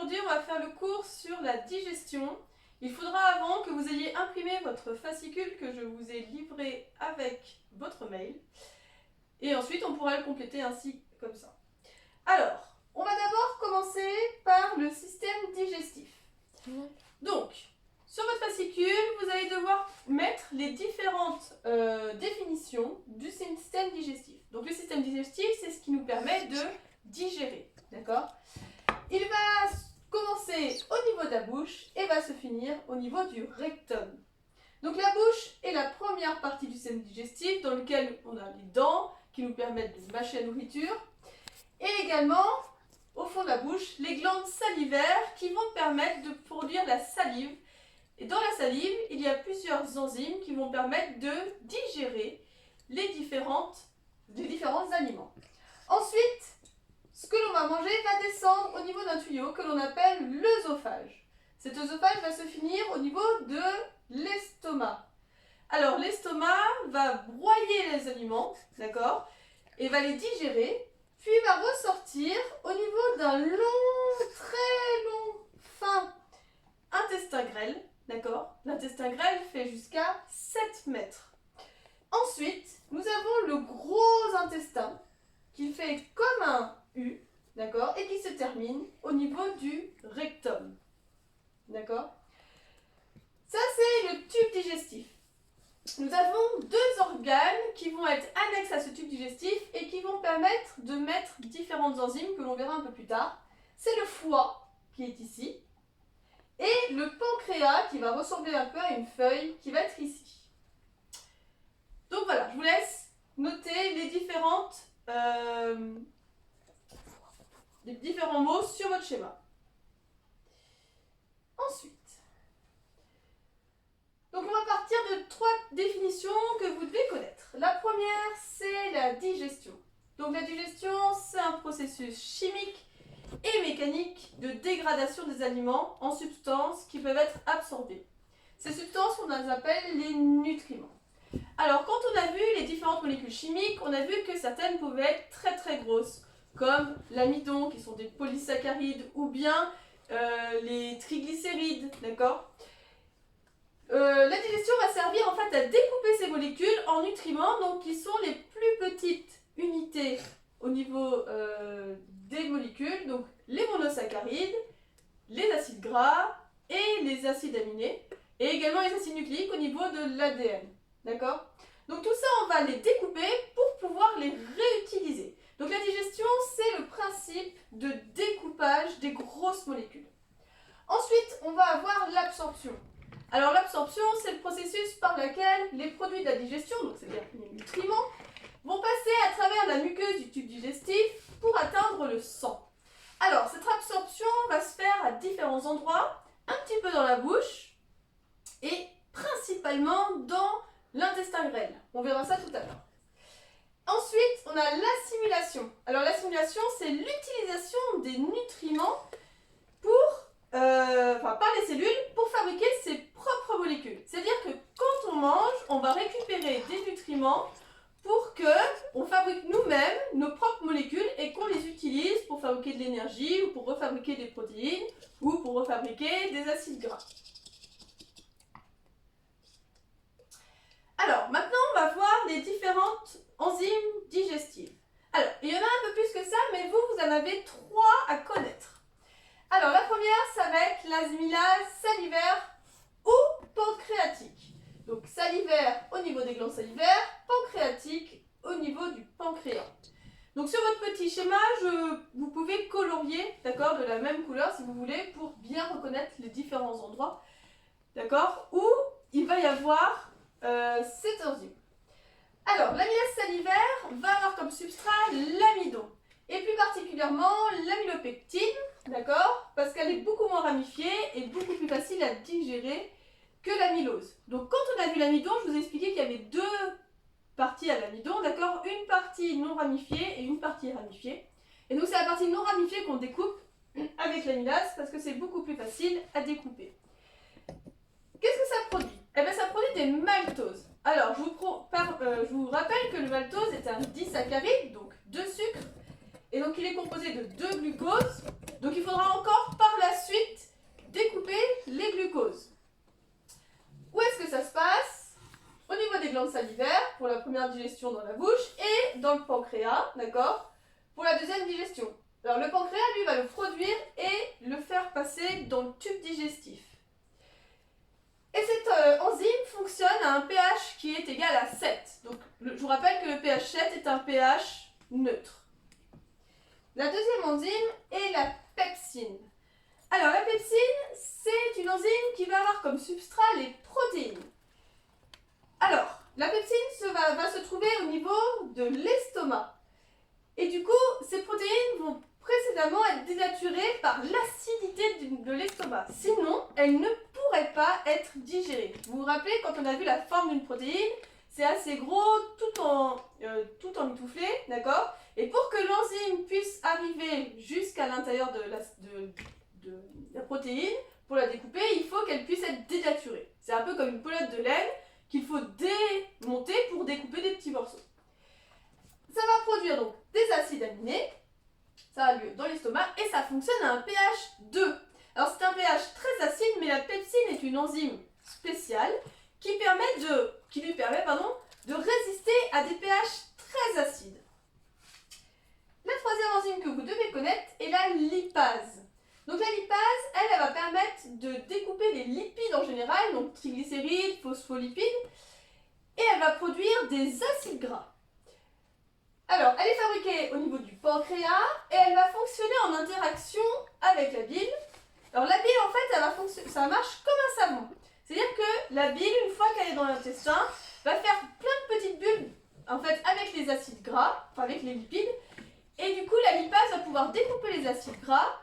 aujourd'hui, on va faire le cours sur la digestion. Il faudra avant que vous ayez imprimé votre fascicule que je vous ai livré avec votre mail. Et ensuite, on pourra le compléter ainsi, comme ça. Alors, on va d'abord commencer par le système digestif. Donc, sur votre fascicule, vous allez devoir mettre les différentes définitions du système digestif. Donc, le système digestif, c'est ce qui nous permet de digérer. D'accord ? Il va commencer au niveau de la bouche et va se finir au niveau du rectum. Donc, la bouche est la première partie du système digestif dans lequel on a les dents qui nous permettent de mâcher la nourriture. Et également, au fond de la bouche, les glandes salivaires qui vont permettre de produire la salive. Et dans la salive, il y a plusieurs enzymes qui vont permettre de digérer les différents aliments. Ensuite, ce que l'on va manger va descendre au niveau d'un tuyau que l'on appelle l'œsophage. Cet œsophage va se finir au niveau de l'estomac. Alors, l'estomac va broyer les aliments, d'accord, et va les digérer, puis va ressortir au niveau d'un long, très long, fin intestin grêle, d'accord. L'intestin grêle fait jusqu'à 7 mètres. Ensuite, nous avons le gros intestin qui fait comme un U, d'accord, et qui se termine au niveau du rectum, d'accord. Ça, c'est le tube digestif. Nous avons deux organes qui vont être annexes à ce tube digestif et qui vont permettre de mettre différentes enzymes que l'on verra un peu plus tard. C'est le foie qui est ici et le pancréas qui va ressembler un peu à une feuille qui va être ici. Donc voilà, je vous laisse noter les différents mots sur votre schéma. Ensuite, donc on va partir de 3 définitions que vous devez connaître. La première, c'est la digestion. Donc la digestion, c'est un processus chimique et mécanique de dégradation des aliments en substances qui peuvent être absorbées. Ces substances, on les appelle les nutriments. Alors quand on a vu les différentes molécules chimiques, on a vu que certaines pouvaient être très très grosses, comme l'amidon, qui sont des polysaccharides, ou bien les triglycérides, d'accord ? La digestion va servir en fait à découper ces molécules en nutriments, donc qui sont les plus petites unités au niveau des molécules, donc les monosaccharides, les acides gras et les acides aminés, et également les acides nucléiques au niveau de l'ADN. D'accord ? Donc tout ça, on va les découper pour pouvoir les réutiliser. Donc la digestion, c'est le principe de découpage des grosses molécules. Ensuite, on va avoir l'absorption. Alors l'absorption, c'est le processus par lequel les produits de la digestion, donc c'est-à-dire les nutriments, vont passer à travers la muqueuse du tube digestif pour atteindre le sang. Alors cette absorption va se faire à différents endroits, un petit peu dans la bouche et principalement dans l'intestin grêle. On verra ça tout à l'heure. Ensuite, on a l'assimilation. Alors l'assimilation, c'est l'utilisation des nutriments par les cellules pour fabriquer ses propres molécules. C'est-à-dire que quand on mange, on va récupérer des nutriments pour qu'on fabrique nous-mêmes nos propres molécules et qu'on les utilise pour fabriquer de l'énergie ou pour refabriquer des protéines ou pour refabriquer des acides gras. Alors, maintenant, on va voir les différentes enzymes digestives. Alors, il y en a un peu plus que ça, mais vous en avez 3 à connaître. Alors, la première, ça va être l'amylase salivaire ou pancréatique. Donc, salivaire au niveau des glandes salivaires, pancréatique au niveau du pancréas. Donc, sur votre petit schéma, vous pouvez colorier, d'accord, de la même couleur si vous voulez, pour bien reconnaître les différents endroits, d'accord, où il va y avoir cette enzyme. Alors, l'amylase salivaire va avoir comme substrat l'amidon, et plus particulièrement l'amylopectine, d'accord, parce qu'elle est beaucoup moins ramifiée et beaucoup plus facile à digérer que l'amylose. Donc quand on a vu l'amidon, je vous ai expliqué qu'il y avait 2 parties à l'amidon, d'accord, une partie non ramifiée et une partie ramifiée. Et donc c'est la partie non ramifiée qu'on découpe avec l'amylase parce que c'est beaucoup plus facile à découper. Qu'est-ce que ça produit ? Eh bien ça produit des maltoses. Alors je vous rappelle que le maltose est un disaccharide, donc 2 sucres, et donc il est composé de 2 glucoses. Donc il faudra encore par la première digestion dans la bouche et dans le pancréas, d'accord, pour la deuxième digestion. Alors le pancréas, lui, va le produire et le faire passer dans le tube digestif. Et cette enzyme fonctionne à un pH qui est égal à 7. Donc je vous rappelle que le pH 7 est un pH neutre. La deuxième enzyme est la pepsine. Alors la pepsine, c'est une enzyme qui va avoir comme substrat les protéines. Alors, la pepsine va se trouver au niveau de l'estomac. Et du coup, ces protéines vont précédemment être dénaturées par l'acidité de l'estomac. Sinon, elles ne pourraient pas être digérées. Vous vous rappelez, quand on a vu la forme d'une protéine, c'est assez gros, tout en mitouflé, d'accord? Et pour que l'enzyme puisse arriver jusqu'à l'intérieur de la protéine, pour la découper, il faut qu'elle puisse être dénaturée. C'est un peu comme une pelote de laine qu'il faut démonter pour découper des petits morceaux. Ça va produire donc des acides aminés, ça a lieu dans l'estomac et ça fonctionne à un pH 2. Alors c'est un pH très acide, mais la pepsine est une enzyme spéciale qui lui permet de résister à des pH très acides. La troisième enzyme que vous devez connaître est la lipase. Donc la lipase, elle va permettre de découper les lipides en général, donc triglycérides, phospholipides, et elle va produire des acides gras. Alors, elle est fabriquée au niveau du pancréas et elle va fonctionner en interaction avec la bile. Alors la bile, en fait, ça marche comme un savon. C'est-à-dire que la bile, une fois qu'elle est dans l'intestin, va faire plein de petites bulles, en fait, avec les acides gras, enfin avec les lipides. Et du coup, la lipase va pouvoir découper les acides gras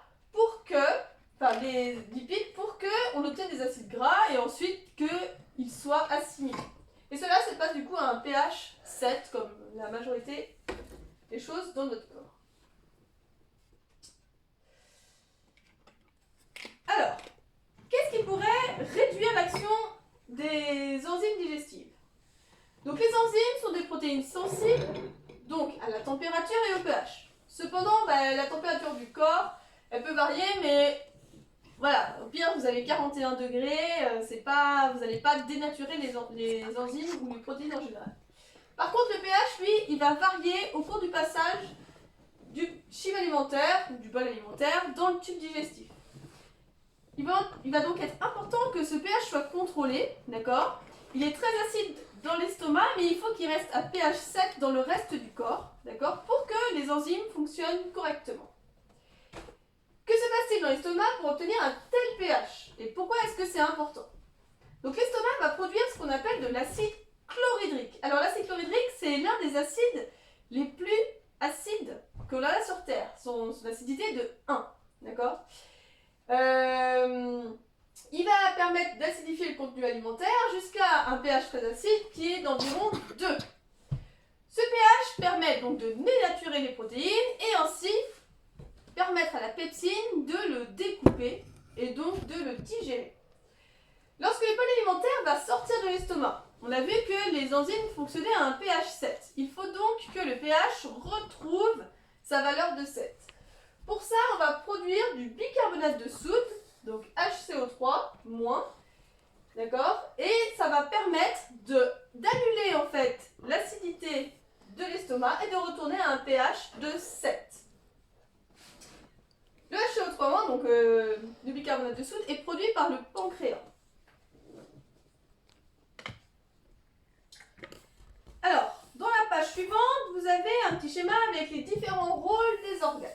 les lipides pour qu'on obtienne des acides gras et ensuite qu'ils soient assimilés. Et cela se passe du coup à un pH 7, comme la majorité des choses dans notre corps. Alors, qu'est-ce qui pourrait réduire l'action des enzymes digestives? Donc les enzymes sont des protéines sensibles donc à la température et au pH. Cependant, la température du corps, elle peut varier, mais voilà, au pire vous avez 41 degrés, vous n'allez pas dénaturer les enzymes ou les protéines en général. Par contre, le pH, lui, il va varier au cours du passage du chyme alimentaire, ou du bol alimentaire, dans le tube digestif. Il va donc être important que ce pH soit contrôlé, d'accord? Il est très acide dans l'estomac, mais il faut qu'il reste à pH 7 dans le reste du corps, d'accord? Pour que les enzymes fonctionnent correctement. Que se passe-t-il dans l'estomac pour obtenir un tel pH? Et pourquoi est-ce que c'est important? Donc l'estomac va produire ce qu'on appelle de l'acide chlorhydrique. Alors l'acide chlorhydrique, c'est l'un des acides les plus acides que l'on a sur Terre. Son acidité est de 1, d'accord? Il va permettre d'acidifier le contenu alimentaire jusqu'à un pH très acide qui est d'environ 2. Ce pH permet donc de dénaturer les protéines et ainsi permettre à la pepsine de le découper et donc de le digérer. Lorsque le bol alimentaire va sortir de l'estomac, on a vu que les enzymes fonctionnaient à un pH 7. Il faut donc que le pH retrouve sa valeur de 7. Pour ça, on va produire du bicarbonate de soude, donc HCO3-, d'accord? Et ça va permettre d'annuler en fait l'acidité de l'estomac et de retourner à un pH de 7. Le HCO3-, donc le bicarbonate de soude, est produit par le pancréas. Alors, dans la page suivante, vous avez un petit schéma avec les différents rôles des organes.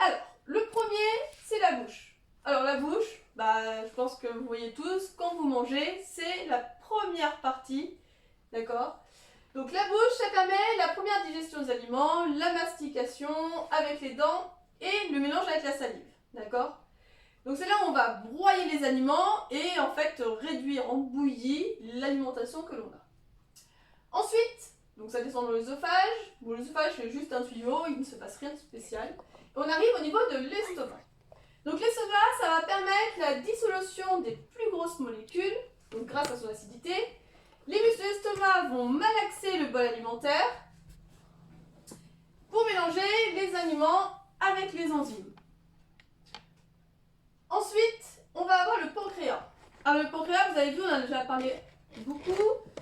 Alors, le premier, c'est la bouche. Alors la bouche, je pense que vous voyez tous, quand vous mangez, c'est la première partie, d'accord? Donc la bouche, ça permet la première digestion des aliments, la mastication avec les dents et le mélange avec la salive, d'accord? Donc c'est là où on va broyer les aliments et en fait réduire en bouillie l'alimentation que l'on a. Ensuite, donc ça descend dans l'œsophage. Bon, l'œsophage c'est juste un tuyau, il ne se passe rien de spécial. Et on arrive au niveau de l'estomac. Donc l'estomac, ça va permettre la dissolution des plus grosses molécules, donc grâce à son acidité. Les muscles de l'estomac vont malaxer le bol alimentaire pour mélanger les aliments avec les enzymes. Ensuite, on va avoir le pancréas. Alors le pancréas, vous avez vu, on en a déjà parlé beaucoup.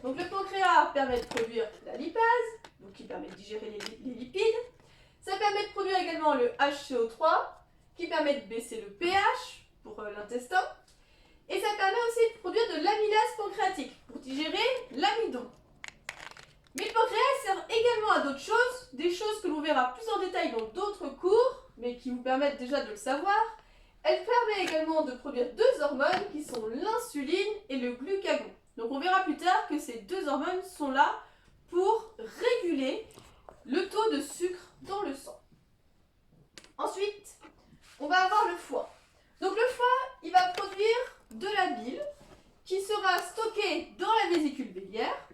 Donc le pancréas permet de produire la lipase, donc qui permet de digérer les lipides. Ça permet de produire également le HCO3, qui permet de baisser le pH pour l'intestin. Et ça permet aussi de produire de l'amylase pancréatique, pour digérer l'amidon. Mais le pancréas sert également à d'autres choses, des choses que l'on verra plus en détail dans d'autres cours, mais qui vous permettent déjà de le savoir. Elle permet également de produire deux hormones qui sont l'insuline et le glucagon. Donc on verra plus tard que ces deux hormones sont là pour réguler le taux de sucre dans le sang. Ensuite, on va avoir le foie. Donc le foie, il va produire de la bile qui sera stockée dans la vésicule biliaire.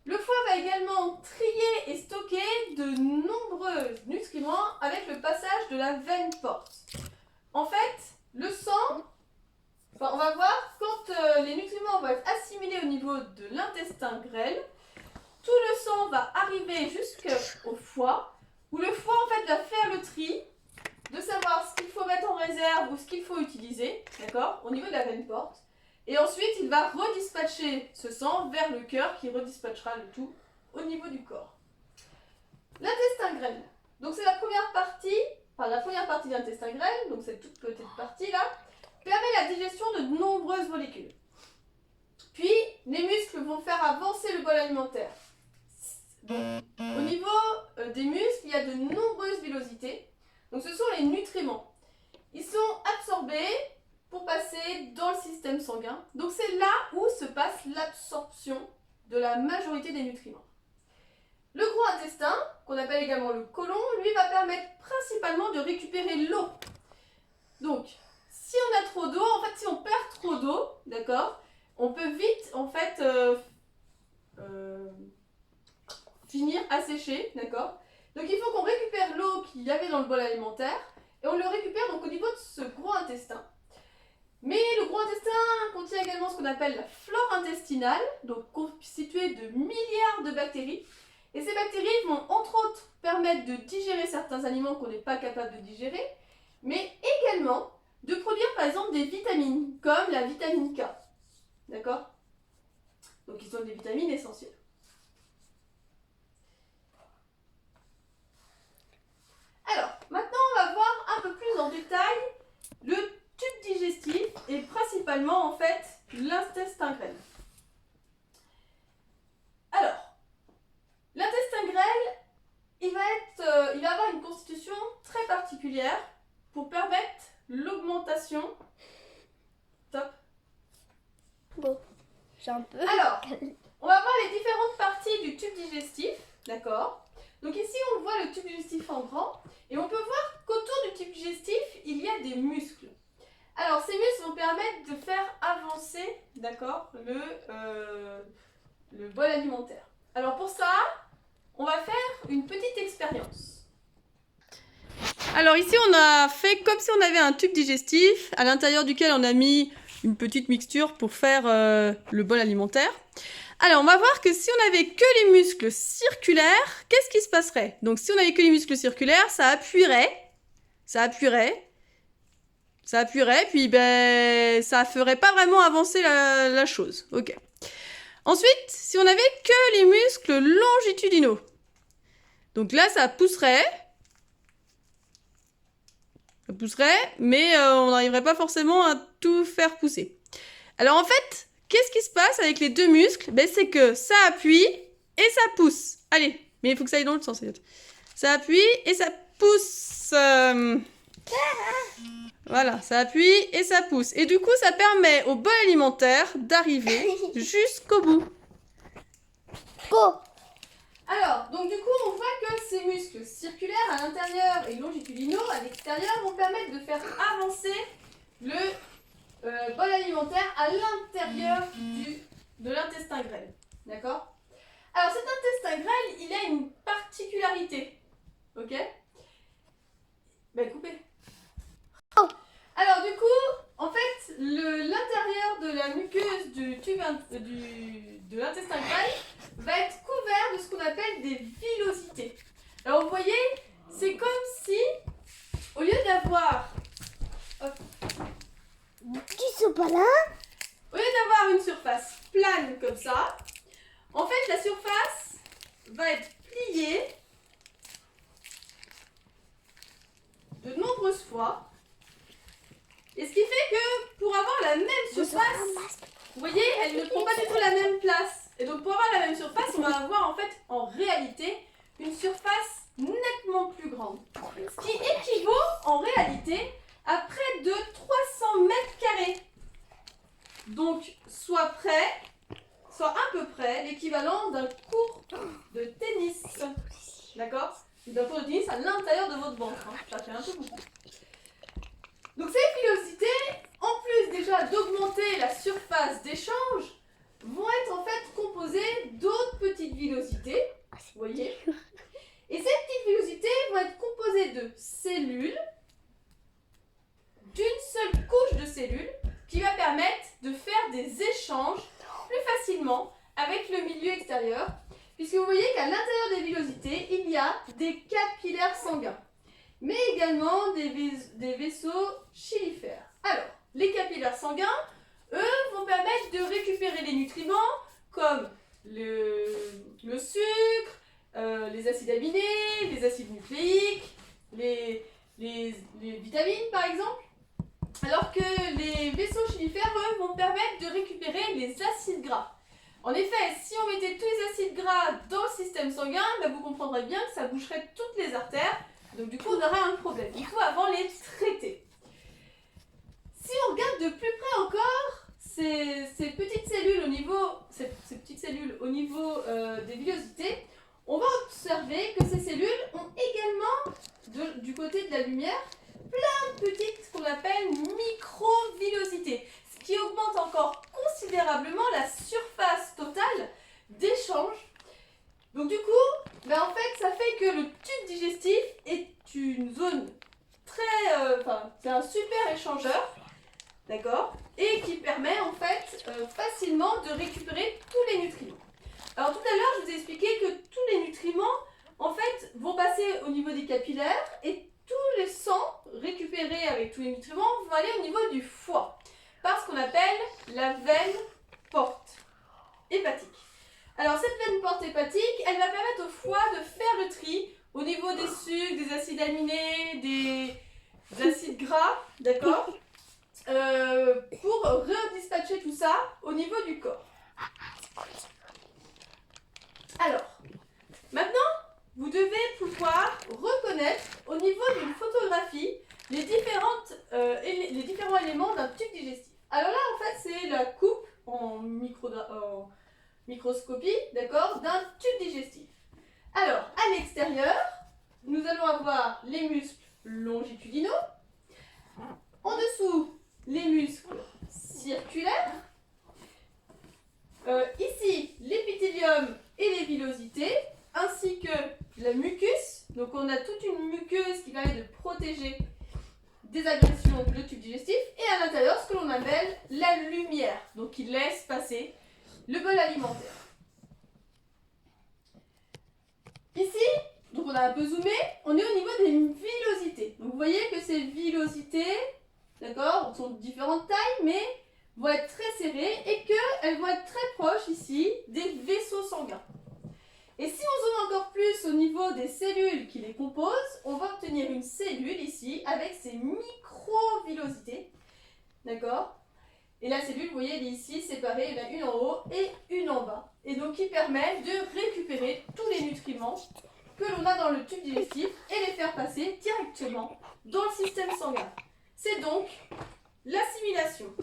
Le foie va également trier et stocker de nombreux nutriments avec le passage de la veine porte. En fait, le sang, on va voir quand les nutriments vont être assimilés au niveau de l'intestin grêle, tout le sang va arriver jusqu'au foie, où le foie en fait va faire le tri de savoir ce qu'il faut mettre en réserve ou ce qu'il faut utiliser, d'accord, au niveau de la veine porte. Et ensuite, il va redispatcher ce sang vers le cœur qui redispatchera le tout au niveau du corps. L'intestin grêle. Donc c'est la première partie de l'intestin grêle, donc cette toute petite partie-là, permet la digestion de nombreuses molécules. Puis, les muscles vont faire avancer le bol alimentaire. Donc, au niveau des muscles, il y a de nombreuses villosités. Donc ce sont les nutriments. Ils sont absorbés pour passer dans le système sanguin. Donc c'est là où se passe l'absorption de la majorité des nutriments. Le gros intestin, qu'on appelle également le côlon, lui va permettre principalement de récupérer l'eau. Donc, si on a trop d'eau, en fait, si on perd trop d'eau, d'accord, on peut vite, en fait, finir asséché, d'accord. Donc, il faut qu'on récupère l'eau qu'il y avait dans le bol alimentaire et on le récupère donc au niveau de ce gros intestin. Mais le gros intestin contient également ce qu'on appelle la flore intestinale, donc constituée de milliards de bactéries. Et ces bactéries vont entre autres permettre de digérer certains aliments qu'on n'est pas capable de digérer, mais également de produire par exemple des vitamines, comme la vitamine K. D'accord? Donc qui sont des vitamines essentielles. Alors, maintenant on va voir un peu plus en détail le tube digestif et principalement en fait l'intestin grêle. Alors, l'intestin grêle, il va avoir une constitution très particulière pour permettre l'augmentation. Top. Bon, j'ai un peu. Alors, on va voir les différentes parties du tube digestif, d'accord? Donc ici, on voit le tube digestif en grand, et on peut voir qu'autour du tube digestif, il y a des muscles. Alors, ces muscles vont permettre de faire avancer, d'accord, le bol alimentaire. Alors pour ça, on va faire une petite expérience. Alors ici, on a fait comme si on avait un tube digestif à l'intérieur duquel on a mis une petite mixture pour faire le bol alimentaire. Alors, on va voir que si on n'avait que les muscles circulaires, qu'est-ce qui se passerait? Donc, si on n'avait que les muscles circulaires, ça appuierait, puis ben, ça ferait pas vraiment avancer la chose. Ok. Ensuite, si on n'avait que les muscles longitudinaux, donc là, ça pousserait, mais on n'arriverait pas forcément à tout faire pousser. Alors en fait, qu'est-ce qui se passe avec les deux muscles? Ben, c'est que ça appuie et ça pousse. Allez, mais il faut que ça aille dans le sens. Ça appuie et ça pousse. Voilà, ça appuie et ça pousse. Et du coup, ça permet au bol alimentaire d'arriver jusqu'au bout. Go. Alors, donc du coup, on voit que ces muscles circulaires à l'intérieur et longitudinaux à l'extérieur vont permettre de faire avancer le bol alimentaire à l'intérieur de l'intestin grêle. D'accord? Alors, cet intestin grêle, il a une particularité. Ok? Ben, coupez. Oh. Alors, du coup, en fait, l'intérieur de la muqueuse du tube de l'intestin grêle va être couvert de ce qu'on appelle des villosités. Alors, vous voyez, c'est comme si, au lieu d'avoir... Tu sais pas là? Au lieu d'avoir une surface plane comme ça, En fait, la surface va être pliée de nombreuses fois. Et ce qui fait que pour avoir la même surface, vous voyez, elle ne prend pas du tout la même place. Et donc pour avoir la même surface, on va avoir en fait en réalité une surface nettement plus grande. Ce qui équivaut en réalité à près de 300 mètres carrés. Donc soit à peu près l'équivalent d'un court de tennis. D'accord? D'un court de tennis à l'intérieur de votre ventre. Hein. Ça fait un peu beaucoup. Donc ces villosités, en plus déjà d'augmenter la surface d'échange, vont être en fait composées d'autres petites villosités. Vous voyez? Et ces petites villosités vont être composées de cellules, d'une seule couche de cellules, qui va permettre de faire des échanges plus facilement avec le milieu extérieur, puisque vous voyez qu'à l'intérieur des villosités, il y a des capillaires sanguins, mais également des vaisseaux chylifères. Alors, les capillaires sanguins, eux, vont permettre de récupérer les nutriments, comme le sucre, les acides aminés, les acides nucléiques, les vitamines par exemple, alors que les vaisseaux chylifères, eux, vont permettre de récupérer les acides gras. En effet, si on mettait tous les acides gras dans le système sanguin, vous comprendrez bien que ça boucherait toutes les artères, donc du coup on aurait un problème. Il faut avant les traiter. Si on regarde de plus près encore ces petites cellules au niveau des villosités, on va observer que ces cellules ont également, du côté de la lumière, plein de petites, ce qu'on appelle microvillosités, ce qui augmente encore considérablement la surface totale d'échange. Donc du coup, en fait, ça fait que le tube digestif est une zone c'est un super échangeur, d'accord, et qui permet en fait facilement de récupérer tous les nutriments. Alors tout à l'heure, je vous ai expliqué que tous les nutriments, en fait, vont passer au niveau des capillaires et tous les sangs récupérés avec tous les nutriments vont aller au niveau du foie, par ce qu'on appelle la veine porte hépatique. Alors cette veine porte hépatique, elle va permettre au foie de faire le tri au niveau des sucres, des acides aminés, des acides gras, d'accord, pour redispatcher tout ça au niveau du corps. Alors, maintenant, vous devez pouvoir reconnaître au niveau d'une photographie les différents éléments d'un tube digestif. Alors là, en fait, c'est la coupe en microscopie, d'accord, d'un tube digestif. Alors, à l'extérieur, nous allons avoir les muscles longitudinaux. En dessous, les muscles circulaires. Ici, l'épithélium et les villosités, ainsi que la muqueuse. Donc on a toute une muqueuse qui permet de protéger des agressions le tube digestif. Et à l'intérieur, ce que l'on appelle la lumière, donc qui laisse passer le bol alimentaire. Ici, donc on a un peu zoomé, on est au niveau des villosités. Donc vous voyez que ces villosités, d'accord, sont de différentes tailles, mais vont être très serrées et qu'elles vont être très proches ici des vaisseaux sanguins. Et si on zoome encore plus au niveau des cellules qui les composent, on va obtenir une cellule ici avec ses microvillosités, d'accord. Et la cellule, vous voyez, elle est ici séparée, il y en a une en haut et une en bas. Et donc qui permet de récupérer tous les nutriments que l'on a dans le tube digestif et les faire passer directement dans le système sanguin. C'est donc l'assimilation.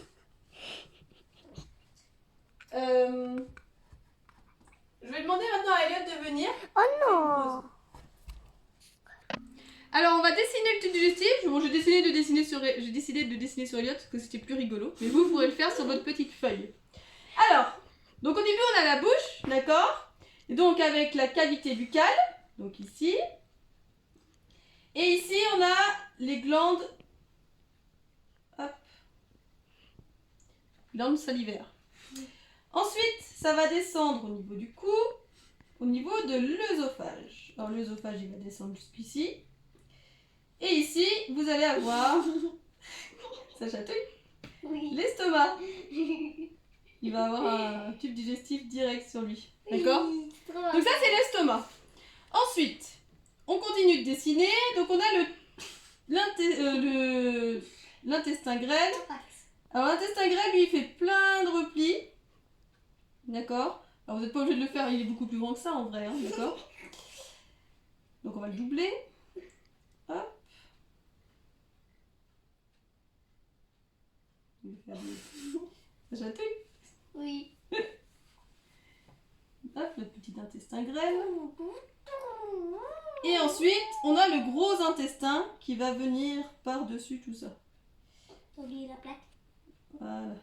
Je vais demander maintenant à Elliot de venir. Oh non! Alors on va dessiner le tube digestif. Bon, j'ai décidé de dessiner sur Elliot parce que c'était plus rigolo. Mais vous pourrez le faire sur votre petite feuille. Alors, donc au début on a la bouche, d'accord? Et donc avec la cavité buccale, donc ici. Et ici on a les glandes, glandes salivaires. Ensuite, ça va descendre au niveau du cou, au niveau de l'œsophage. Alors l'œsophage, il va descendre jusqu'ici. Et ici, vous allez avoir, ça chatouille, Oui. l'estomac. il va avoir un tube digestif direct sur lui. D'accord? C'est trop Donc ça c'est l'estomac. Ensuite, on continue de dessiner. Donc on a l'intestin grêle. Alors l'intestin grêle, lui, il fait plein de replis. D'accord? Alors vous n'êtes pas obligé de le faire, il est beaucoup plus grand que ça en vrai. Hein, d'accord? Donc on va le doubler. Hop. Je vais faire des... Ça chatouille. Oui. Hop, le petit intestin grêle. Et ensuite, on a le gros intestin qui va venir par-dessus tout ça. T'as oublié la plaque. Voilà.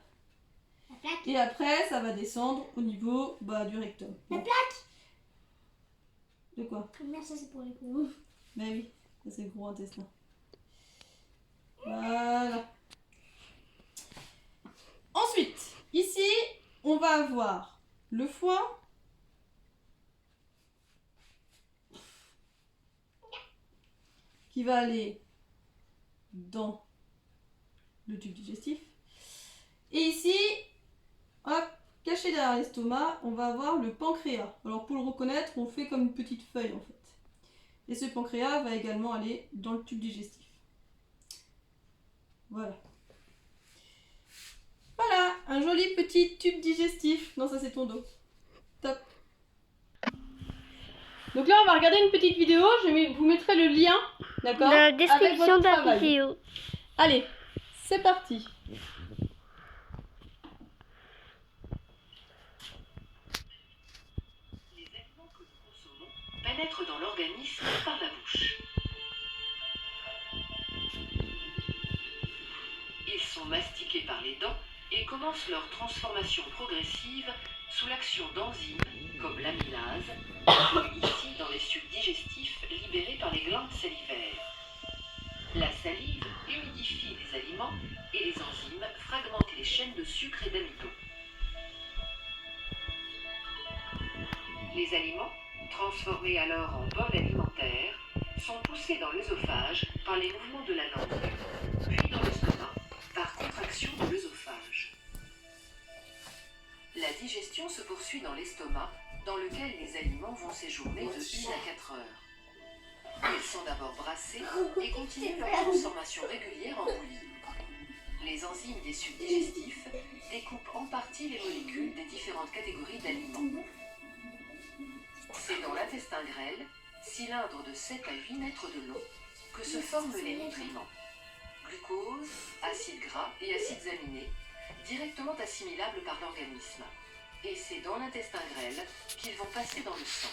La plaque. Et après, ça va descendre au niveau du rectum. La Bon. plaque. De quoi? Merde, ça c'est pour les gros. Ben oui, ça c'est le gros intestin. Voilà. Ensuite, ici, on va avoir le foie. Qui va aller dans le tube digestif. Et ici, hop, caché derrière l'estomac, on va avoir le pancréas. Alors pour le reconnaître, on fait comme une petite feuille en fait. Et ce pancréas va également aller dans le tube digestif. Voilà. Voilà, un joli petit tube digestif. Non, ça c'est ton dos. Top. Donc là, on va regarder une petite vidéo. Vous mettrai le lien, d'accord, Dans la avec description votre de la travail. vidéo. Allez, c'est parti. Les aliments que nous consommons pénètrent dans l'organisme par la bouche. Ils sont mastiqués par les dents et commencent leur transformation progressive sous l'action d'enzymes comme l'amylase, inclus ici dans les sucs digestifs libérés par les glandes salivaires. La salive humidifie les aliments et les enzymes fragmentent les chaînes de sucre et d'amidon. Les aliments, transformés alors en bol alimentaire, sont poussés dans l'œsophage par les mouvements de la langue, puis dans l'estomac par contraction de l'œsophage. La digestion se poursuit dans l'estomac, dans lequel les aliments vont séjourner de 1 à 4 heures. Ils sont d'abord brassés et continuent leur transformation régulière en bouillie. Les enzymes des sucs digestifs découpent en partie les molécules des différentes catégories d'aliments. C'est dans l'intestin grêle, cylindre de 7 à 8 mètres de long, que se forment les nutriments. Glucose, acides gras et acides aminés, directement assimilables par l'organisme. Et c'est dans l'intestin grêle qu'ils vont passer dans le sang.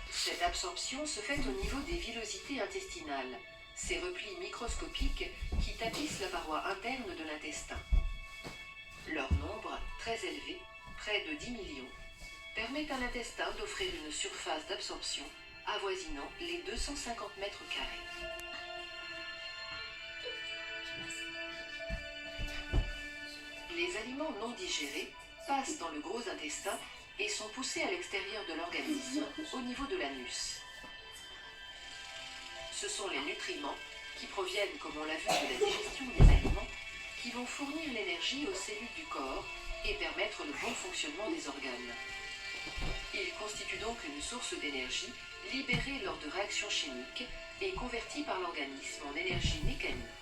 Cette absorption se fait au niveau des villosités intestinales, ces replis microscopiques qui tapissent la paroi interne de l'intestin. Leur nombre, très élevé, près de 10 millions, permet à l'intestin d'offrir une surface d'absorption avoisinant les 250 mètres carrés. Les aliments non digérés passent dans le gros intestin et sont poussés à l'extérieur de l'organisme, au niveau de l'anus. Ce sont les nutriments qui proviennent, comme on l'a vu, de la digestion des aliments, qui vont fournir l'énergie aux cellules du corps et permettre le bon fonctionnement des organes. Ils constituent donc une source d'énergie libérée lors de réactions chimiques et convertie par l'organisme en énergie mécanique.